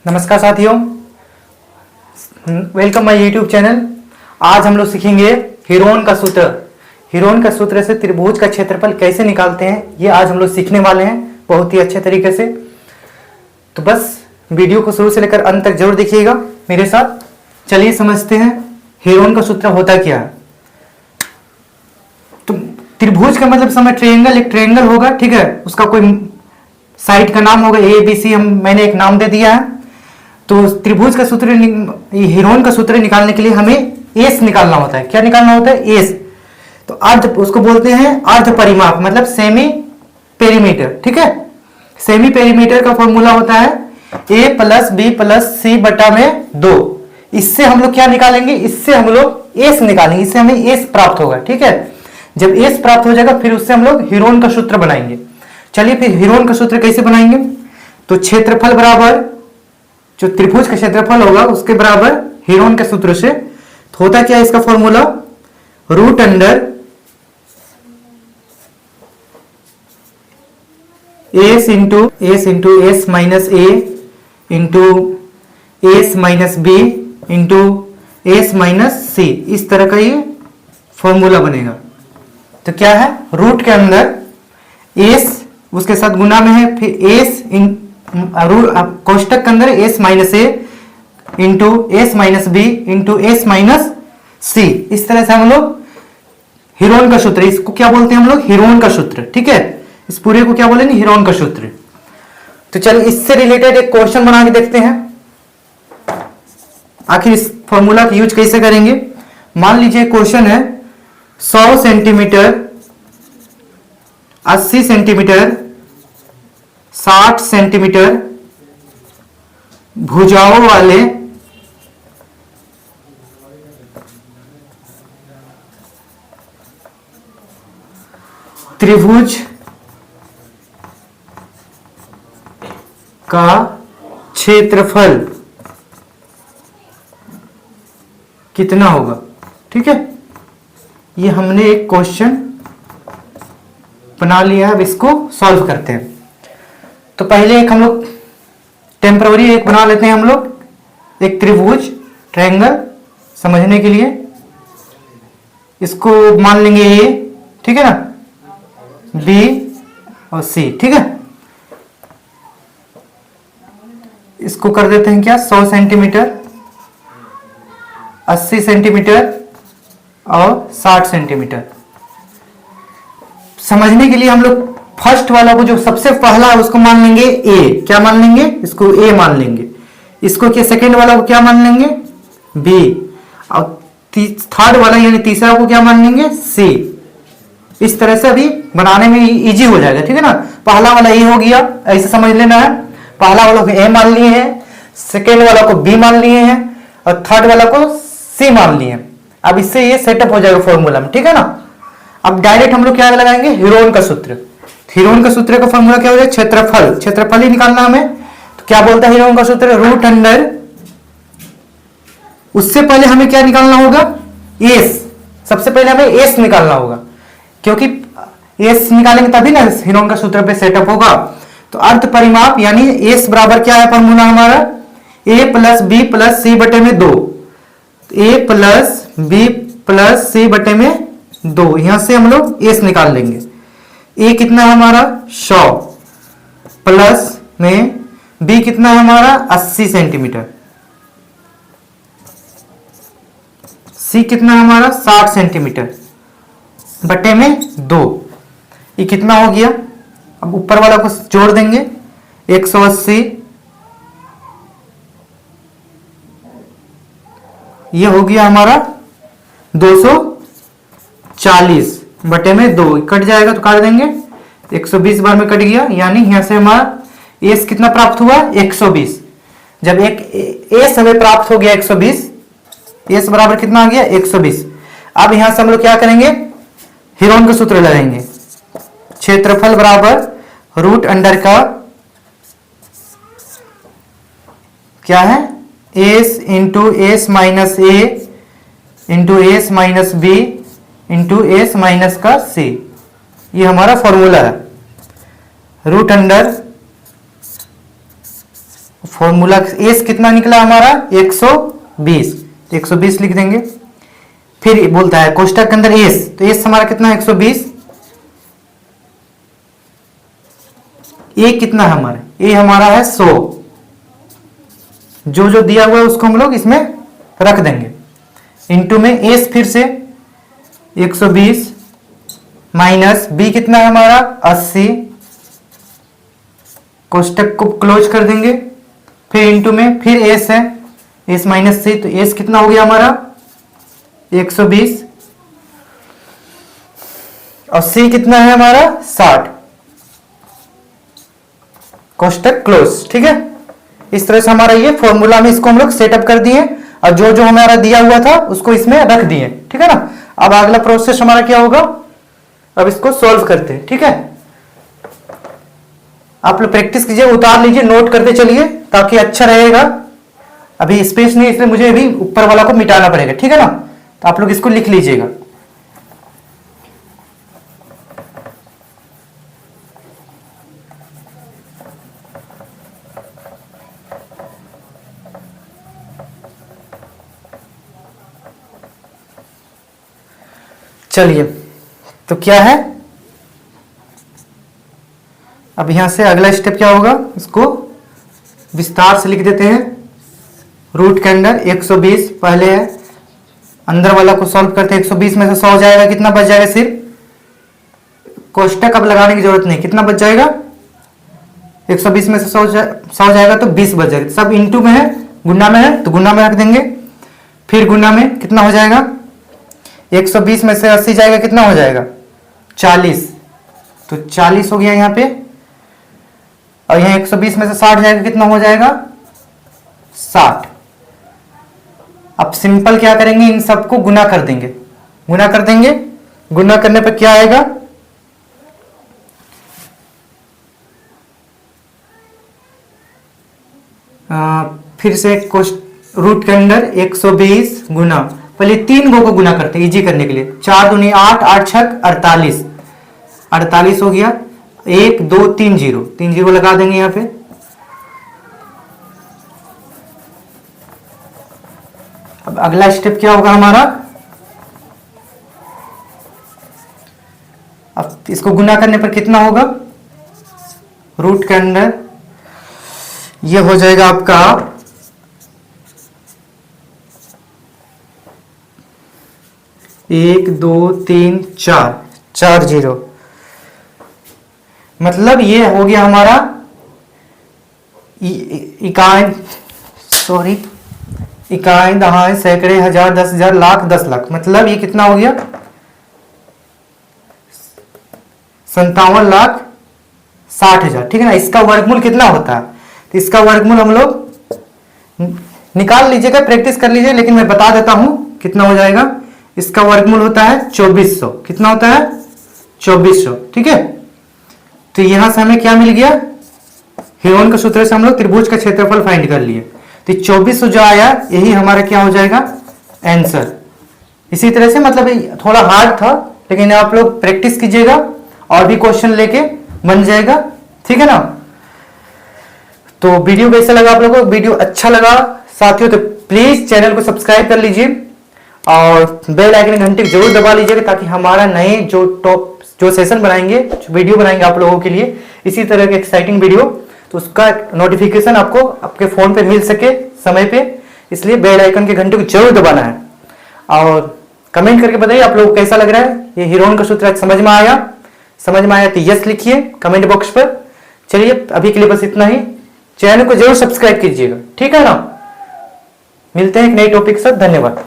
नमस्कार साथियों, welcome my YouTube channel. आज हम लोग सीखेंगे हीरोन का सूत्र। हीरोन का सूत्र से त्रिभुज का क्षेत्रफल कैसे निकालते हैं, ये आज हम लोग सीखने वाले हैं बहुत ही अच्छे तरीके से। तो बस वीडियो को शुरू से लेकर अंत तक जरूर देखिएगा मेरे साथ। चलिए समझते हैं हीरोन का सूत्र होता क्या है। तो त्रिभुज का मतलब समझ, ट्रायंगल एक ट्रायंगल होगा, ठीक है। उसका कोई साइड का नाम होगा ए बी सी, मैंने एक नाम दे दिया है। तो त्रिभुज का सूत्र, हीरोन का सूत्र निकालने के लिए हमें एस निकालना होता है। क्या निकालना होता है? एस। तो अर्ध, उसको बोलते हैं अर्ध परिमाप, मतलब सेमी पेरीमीटर, ठीक है। सेमी पेरीमीटर का फॉर्मूला होता है ए प्लस बी प्लस सी बटा में 2। इससे हम लोग क्या निकालेंगे? इससे हम लोग एस निकालेंगे, इससे हमें एस प्राप्त होगा, ठीक है। जब एस प्राप्त हो जाएगा फिर उससे हम लोग हीरोन का सूत्र बनाएंगे। चलिए फिर हीरोन का सूत्र कैसे बनाएंगे। तो क्षेत्रफल बराबर, जो त्रिभुज का क्षेत्रफल होगा उसके बराबर हीरोन के सूत्र से। तो होता क्या है इसका formula? Root under S into S minus A into S minus B into S minus C, इस तरह का ये फॉर्मूला बनेगा। तो क्या है? रूट के अंदर एस उसके साथ गुना में है, फिर एस कोष्टक के अंदर S minus A into S minus B into S minus C. इस तरह से हम लोग हीरोन का सूत्र, इसको क्या बोलते हैं हम लोग? हीरोन का सूत्र, ठीक है। इस पूरे को क्या बोलेंगे? हीरोन का सूत्र। तो चलिए इससे रिलेटेड एक क्वेश्चन बना के देखते हैं आखिर इस फॉर्मूला का यूज कैसे करेंगे। मान लीजिए क्वेश्चन है 100 सेंटीमीटर, 80 सेंटीमीटर, 60 सेंटीमीटर भुजाओं वाले त्रिभुज का क्षेत्रफल कितना होगा, ठीक है। ये हमने एक क्वेश्चन बना लिया है, अब इसको सॉल्व करते हैं। तो पहले एक हम लोग टेम्पररी एक बना लेते हैं हम लोग, एक त्रिभुज ट्रायंगल समझने के लिए। इसको मान लेंगे ए, ठीक है ना, बी और सी, ठीक है। इसको कर देते हैं क्या? 100 सेंटीमीटर, 80 सेंटीमीटर और 60 सेंटीमीटर। समझने के लिए हम लोग फर्स्ट वाला को, जो सबसे पहला है, उसको मान लेंगे ए। क्या मान लेंगे? इसको ए मान लेंगे। इसको क्या, सेकेंड वाला को क्या मान लेंगे? बी। और थर्ड वाला यानी तीसरा को क्या मान लेंगे? सी। इस तरह से अभी बनाने में इजी हो जाएगा, ठीक है ना। पहला वाला ए हो गया, ऐसे समझ लेना है। पहला वाला को ए मान लिए हैं, सेकेंड वाला को बी मान लिए हैं और थर्ड वाला को सी मान लिए हैं। अब इससे ये सेटअप हो जाएगा फॉर्मूला में, ठीक है ना। अब डायरेक्ट हम लोग क्या लगाएंगे? हीरोन का सूत्र। हीरोन का सूत्र का फॉर्मूला क्या हो जाए? क्षेत्रफल। क्षेत्रफल ही निकालना हमें। तो क्या बोलता है हीरोन का सूत्र? रूट अंडर, उससे पहले हमें क्या निकालना होगा? एस। सबसे पहले हमें एस निकालना होगा, क्योंकि एस निकालेंगे तभी ना हीरोन का सूत्र पे सेटअप होगा। तो अर्ध परिमाप यानी एस बराबर क्या है फॉर्मूला हमारा? ए प्लस बी प्लस सी बटे में 2। ए प्लस बी प्लस सी बटे में 2, यहां से हम लोग एस निकाल लेंगे। ए कितना है हमारा? 100 प्लस में बी कितना है हमारा? 80 सेंटीमीटर, सी कितना है हमारा? 60 सेंटीमीटर बटे में 2। ये कितना हो गया? अब ऊपर वाला को जोड़ देंगे, 180, ये हो गया हमारा 240 बटे में 2। कट जाएगा तो काट देंगे, 120 बार में कट गया, यानी यहां से हमारा एस कितना प्राप्त हुआ? 120। जब एक एस हमें प्राप्त हो गया 120, एस बराबर कितना आ गया? 120। अब यहां से हम लोग क्या करेंगे? हीरोन का सूत्र लगाएंगे। क्षेत्रफल बराबर रूट अंडर का क्या है? S into S minus A into S minus B into S minus का सी। ये हमारा फॉर्मूला है। रूट अंडर फॉर्मूला एस कितना निकला हमारा 120, 120 लिख देंगे। फिर बोलता है कोष्टक के अंदर एस, तो एस हमारा कितना है 120। ए कितना है हमारा, ए हमारा है 100। जो जो दिया हुआ है उसको हम लोग इसमें रख देंगे। इनटू में एस फिर से 120 माइनस बी कितना है हमारा 80, कोष्टक को क्लोज कर देंगे। फिर इनटू में फिर एस है, एस माइनस सी, तो एस कितना हो गया हमारा 120 और सी कितना है हमारा 60, कोष्टक क्लोज। ठीक है, इस तरह से हमारा ये फॉर्मूला में इसको हम लोग सेटअप कर दिए और जो जो हमारा दिया हुआ था उसको इसमें रख दिए। ठीक है ना। अब अगला प्रोसेस हमारा क्या होगा, अब इसको सॉल्व करते हैं। ठीक है, आप लोग प्रैक्टिस कीजिए, उतार लीजिए, नोट करते चलिए ताकि अच्छा रहेगा। अभी स्पेस नहीं, इसलिए मुझे अभी ऊपर वाला को मिटाना पड़ेगा। ठीक है ना, तो आप लोग इसको लिख लीजिएगा। चलिए, तो क्या है, अब यहां से अगला स्टेप क्या होगा, इसको विस्तार से लिख देते हैं। रूट के अंदर 120 पहले है, अंदर वाला को सॉल्व करते हैं। 120 में से 100 जाएगा, कितना बच जाएगा, सिर्फ कोष्टक अब लगाने की जरूरत नहीं, कितना बच जाएगा 120 में से 100 जाएगा तो 20 बच जाएगा। सब इनटू में है, गुना में है तो गुना में रख देंगे। फिर गुना में कितना हो जाएगा, 120 में से 80 जाएगा, कितना हो जाएगा 40, तो 40 हो गया यहाँ पे। और यहाँ 120 में से 60 जाएगा, कितना हो जाएगा 60। अब सिंपल क्या करेंगे, इन सबको गुना कर देंगे, गुना कर देंगे। गुना करने पर क्या आएगा, फिर से रूट के अंदर 120 गुना, पहले 3 गो को गुना करते हैं इजी करने के लिए। 4 दूनी 8, 8 छक 48, 48 हो गया। 1 2 3 जीरो, 3 जीरो लगा देंगे यहाँ पे। अब अगला स्टेप क्या होगा हमारा, अब इसको गुना करने पर कितना होगा, रूट के अंदर ये हो जाएगा आपका 1 2 3 4, 4 जीरो, मतलब ये हो गया हमारा इकाई, सॉरी इकाई, दहाई, सैकड़े, हजार, 10,000, लाख, 10 लाख, मतलब ये कितना हो गया 57,60,000। ठीक है ना। इसका वर्गमूल कितना होता है, तो इसका वर्गमूल हम लोग निकाल लीजिएगा, प्रैक्टिस कर लीजिए, लेकिन मैं बता देता हूं कितना हो जाएगा। इसका वर्गमूल होता है 2400, कितना होता है 2400। ठीक है, तो यहां से हमें क्या मिल गया, हेरोन के सूत्र से हम लोग त्रिभुज का क्षेत्रफल फाइंड कर लिए, तो 2400 जो आया यही हमारा क्या हो जाएगा आंसर। इसी तरह से मतलब थोड़ा हार्ड था, लेकिन आप लोग प्रैक्टिस कीजिएगा और भी क्वेश्चन लेके बन जाएगा। ठीक है ना। तो वीडियो कैसा लगा आप लोगों को, वीडियो अच्छा लगा साथियों तो प्लीज चैनल को सब्सक्राइब कर लीजिए और बेल आइकन घंटी जरूर दबा लीजिएगा, ताकि हमारा नए जो सेशन बनाएंगे, जो वीडियो बनाएंगे आप लोगों के लिए इसी तरह के एक्साइटिंग वीडियो, तो उसका नोटिफिकेशन आपको आपके फोन पे मिल सके समय पे, इसलिए बेल आइकन के घंटे को जरूर दबाना है। और कमेंट करके बताइए आप लोगों को कैसा लग रहा है, ये हीरोन का सूत्र समझ में आया, समझ में आया तो यस लिखिए कमेंट बॉक्स पर। चलिए अभी के लिए बस इतना ही, चैनल को जरूर सब्सक्राइब कीजिएगा। ठीक है ना, मिलते हैं एक नई टॉपिक के साथ, धन्यवाद।